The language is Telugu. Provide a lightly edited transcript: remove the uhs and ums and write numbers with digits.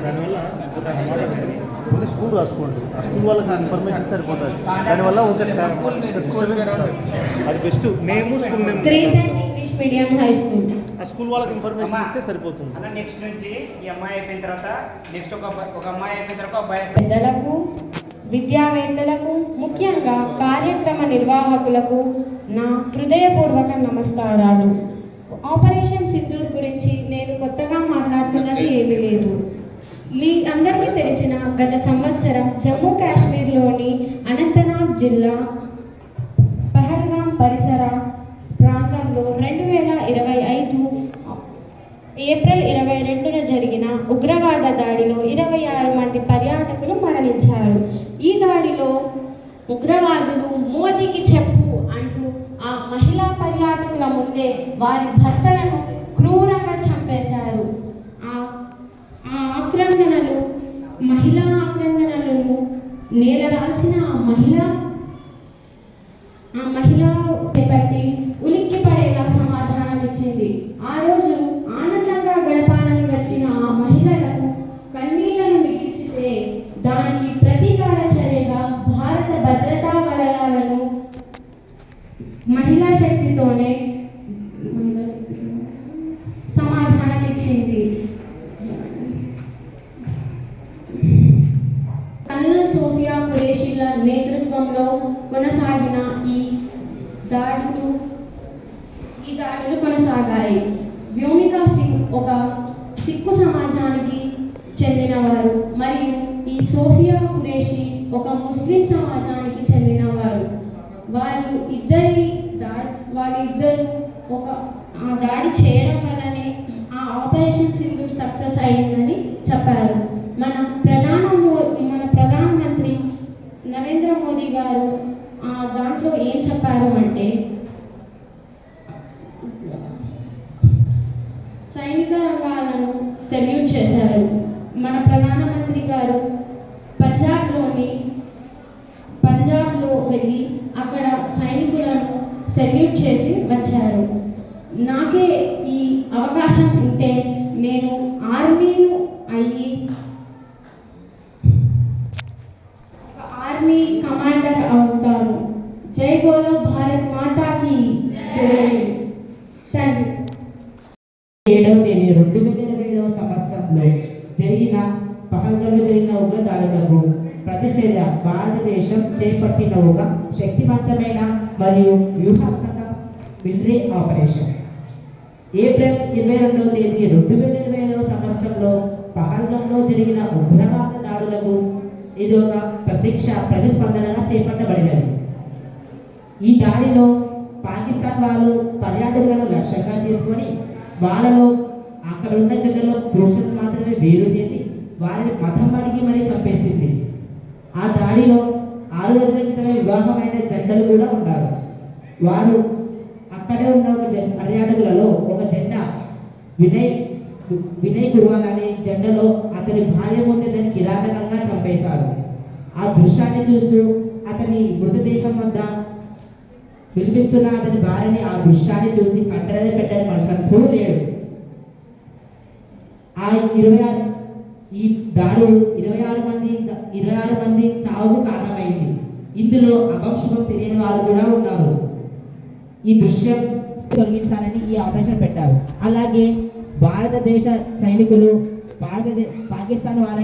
దానివల్ల స్కూల్ రాసుకోండి, ఆ స్కూల్ వాళ్ళకి ఇన్ఫర్మేషన్ సరిపోతుంది. దానివల్ల ఒక అది best name school name English medium high school ఆ స్కూల్ వాళ్ళకి ఇన్ఫర్మేషన్ ఇస్తే సరిపోతుంది. అన్న నెక్స్ట్ నుంచి ఈ అమ్మాయి అయిపోయిన తర్వాత నెక్స్ట్ ఒక అమ్మాయి అయిపోయిన తర్వాత అబ్బాయి. పెద్దలకు, విద్యావేత్తలకు, ముఖ్యంగా కార్యక్రమ నిర్వాహకులకు నా హృదయపూర్వక నమస్కారాలు. ఆపరేషన్ సింధూర్ గురించి నేను కొత్తగా మాట్లాడుతున్నది ఏమీ లేదు. మీ అందరికీ తెలిసిన గత సంవత్సరం జమ్మూ కాశ్మీర్లోని అనంతనాగ్ జిల్లా పహల్గాం పరిసర ప్రాంతంలో 2025 ఏప్రిల్ 22న జరిగిన ఉగ్రవాద దాడిలో 26 మంది పర్యాటకులు మరణించారు. ఈ దాడిలో ఉగ్రవాదులు మోదీకి చెప్పు అంటూ ఆ మహిళా పర్యాటకుల ముందే వారి భర్తలను క్రూరంగా చంపేశారు. మహిళా ఆక్రందనలను నేలరాల్చిన ఆ మహిళ చేపట్టి ఉలిక్కి పడేలా సమాధానం ఇచ్చింది. ఆ రోజు ఆనందంగా గడపాలని వచ్చిన ఆ మహిళలకు కన్నీళ్లను మిగిల్చితే దానికి ప్రతీకార చర్యగా భారత భద్రతా వలయాలను మహిళా శక్తితోనే సమాధానం ఇచ్చింది. సోఫియా ఖురేషీల నేతృత్వంలో కొనసాగిన ఈ దాడులు కొనసాగాయి. వ్యోమికా సింగ్ ఒక సిక్కు సమాజానికి చెందినవారు మరియు ఈ సోఫియా ఖురేషీ ఒక ముస్లిం సమాజానికి చెందినవారు. వాళ్ళిద్దరూ ఆ దాడి చేయడం వల్లనే ఆ ఆపరేషన్ సింధూర్ సక్సెస్ అయిందని చెప్పారు. మన ప్రధానమంత్రి నరేంద్ర మోదీ గారు దాంట్లో ఏం చెప్పారు అంటే, సైనిక రంగాలను సెల్యూట్ చేశారు. మన ప్రధానమంత్రి గారు పంజాబ్లో వెళ్ళి అక్కడ సైనికులను సెల్యూట్ చేసి వచ్చారు. నాకే ఈ అవకాశం ఉంటే నేను ఆర్మీ కమాండర్ అవుతాను. జై బోలో భారత్ మాతాకి జై. 7వ తేదీ 2020వ సంవత్సరంలో పహల్గాంలో జరిగిన ఉగ్రదాడులకు ప్రతిషేధ భారతదేశం చేపట్టిన ఒక శక్తివంతమైన మరియు వ్యూహాత్మక మిలిటరీ ఆపరేషన్. ఏప్రిల్ 22వ తేదీ 2020వ సంవత్సరంలో పహల్గాంలో జరిగిన ఉగ్రవాద దాడులకు ఇది ఒక ప్రతిస్పందనగా చేపట్టబడినది. ఈ దాడిలో పాకిస్తాన్ వాళ్ళు పర్యాటకులను లక్ష్యంగా చేసుకొని వాళ్ళలో అక్కడ ఉన్న జనంలో పురుషులను మాత్రమే వేరు చేసి వారిని మతం అడిగి మరీ చంపేసింది. ఆ దాడిలో 6 రోజుల క్రితమే వివాహమైన జంటలు కూడా ఉన్నారు. వారు అక్కడే ఉన్న ఒక పర్యాటకులలో ఒక జెండా వినయ్ కుర్వాల్ అనే జెండాలో అతని భార్య ముందే దాన్ని కిరాతకంగా చంపేశారు. ఆ దృశ్యాన్ని చూస్తూ అతని మృతదేహం వద్ద వినిపిస్తున్న అతని భార్యని ఆ దృశ్యాన్ని చూసి కంటనే పెట్టని మనుషులు లేడు. ఈ దాడులు 26 మంది చావుకు కారణమైంది. ఇందులో అభంశుభం తెలియని వాళ్ళు కూడా ఉన్నారు. ఈ దృశ్యం తొలగించాలని ఈ ఆపరేషన్ పెట్టారు. అలాగే భారతదేశ సైనికులు పాకిస్తాన్ వారిని